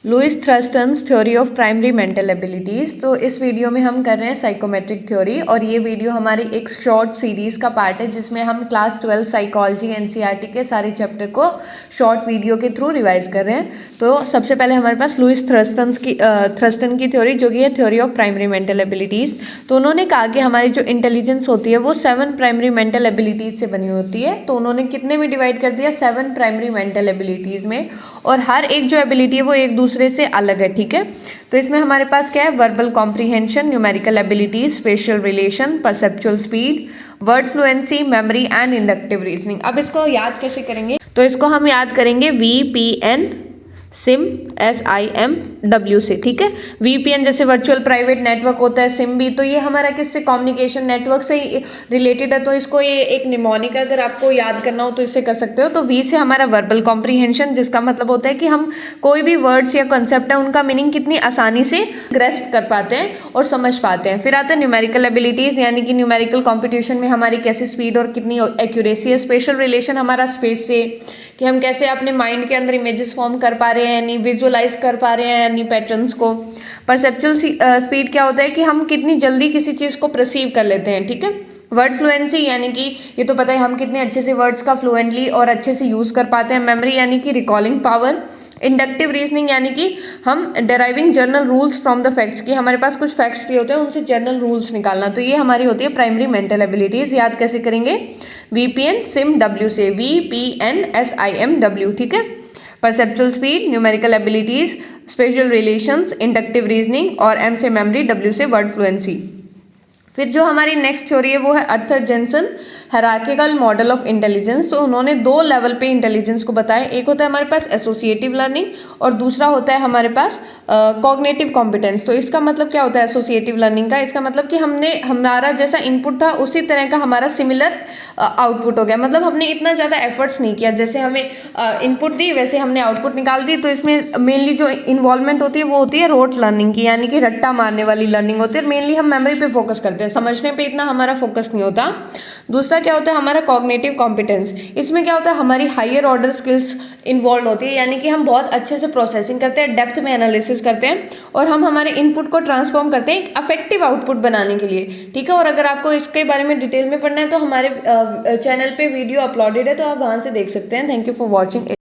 Lewis Thurstone's theory of primary mental abilities. तो इस video में हम कर रहे हैं साइकोमेट्रिक थ्योरी, और ये वीडियो हमारी एक शॉर्ट सीरीज़ का पार्ट है जिसमें हम क्लास 12 साइकोलॉजी एनसीईआरटी के सारे चैप्टर को शॉर्ट वीडियो के थ्रू रिवाइज कर रहे हैं। तो सबसे पहले हमारे पास लुईस थ्रस्टन की थ्योरी, जो कि है theory of primary mental abilities. तो उन्होंने कहा कि हमारी जो इंटेलिजेंस होती है वो 7 प्राइमरी मेंटल एबिलिटीज़ से बनी होती है। तो उन्होंने कितने में डिवाइड कर दिया? 7 प्राइमरी मेंटल एबिलिटीज़ में, और हर एक जो एबिलिटी है वो एक दूसरे से अलग है। ठीक है, तो इसमें हमारे पास क्या है? Verbal comprehension, numerical abilities, special relation, perceptual speed, word fluency, memory and inductive reasoning. अब इसको याद कैसे करेंगे? तो इसको हम याद करेंगे VPN सिम SIMW से। ठीक है, VPN जैसे वर्चुअल प्राइवेट नेटवर्क होता है, सिम भी, तो ये हमारा किससे? कम्युनिकेशन नेटवर्क से रिलेटेड है। तो इसको ये एक निमोनिक अगर आपको याद करना हो तो इससे कर सकते हो। तो V से हमारा वर्बल कॉम्प्रीहेंशन, जिसका मतलब होता है कि हम कोई भी वर्ड्स या कंसेप्ट है उनका मीनिंग कितनी आसानी से ग्रेस्प कर पाते हैं और समझ पाते हैं। फिर आता है न्यूमेरिकल एबिलिटीज, यानी कि न्यूमेरिकल कॉम्पिटिशन में हमारी कैसी स्पीड और कितनी एक्यूरेसी है। स्पेशल रिलेशन हमारा स्पेस से, कि हम कैसे अपने माइंड के अंदर इमेजेस फॉर्म कर पा रहे हैं, यानी विजुअलाइज कर पा रहे हैं यानी पैटर्न्स को। परसेप्चुअल स्पीड क्या होता है कि हम कितनी जल्दी किसी चीज़ को परसीव कर लेते हैं। ठीक है, वर्ड फ्लुएंसी, यानी कि ये तो पता है हम कितने अच्छे से वर्ड्स का फ्लुएंटली और अच्छे से यूज़ कर पाते हैं। मेमोरी, यानी कि रिकॉलिंग पावर। इंडक्टिव रीजनिंग, यानी कि हम deriving journal rules from the facts, कि हमारे पास कुछ फैक्ट्स दिए होते हैं उनसे जर्नल रूल्स निकालना। तो ये हमारी होती है प्राइमरी मेंटल एबिलिटीज़। याद कैसे करेंगे? VPN SIMW से, VPN SIMW। ठीक है, perceptual speed, numerical abilities, spatial relations, inductive reasoning, और M से मेमोरी, W से वर्ड फ्लुएंसी। फिर जो हमारी नेक्स्ट थ्योरी है वो है Arthur Jensen hierarchical model of intelligence. तो उन्होंने 2 लेवल पे इंटेलिजेंस को बताया। एक होता है हमारे पास एसोसिएटिव लर्निंग, और दूसरा होता है हमारे पास कॉग्निटिव कॉम्पिटेंस। तो इसका मतलब क्या होता है एसोसिएटिव लर्निंग का? इसका मतलब कि हमने हमारा जैसा इनपुट था उसी तरह का हमारा सिमिलर आउटपुट हो गया। मतलब हमने इतना ज़्यादा एफर्ट्स नहीं किया, जैसे हमें इनपुट दी वैसे हमने आउटपुट निकाल दी। तो इसमें मेनली जो इन्वॉल्वमेंट होती है वो होती है रोट लर्निंग की, यानी कि रट्टा मारने वाली लर्निंग होती है। मेनली हम मेमोरी पे फोकस करते हैं, समझने पे इतना हमारा फोकस नहीं होता। दूसरा क्या होता है हमारा कॉग्निटिव कॉम्पिटेंस। इसमें क्या होता है हमारी हायर ऑर्डर स्किल्स इन्वॉल्व होती है, यानी कि हम बहुत अच्छे से प्रोसेसिंग करते हैं, डेप्थ में एनालिसिस करते हैं, और हम हमारे इनपुट को ट्रांसफॉर्म करते हैं एक अफेक्टिव आउटपुट बनाने के लिए। ठीक है, और अगर आपको इसके बारे में डिटेल में पढ़ना है तो हमारे चैनल पे वीडियो अपलोडेड है, तो आप वहाँ से देख सकते हैं। Thank you for watching.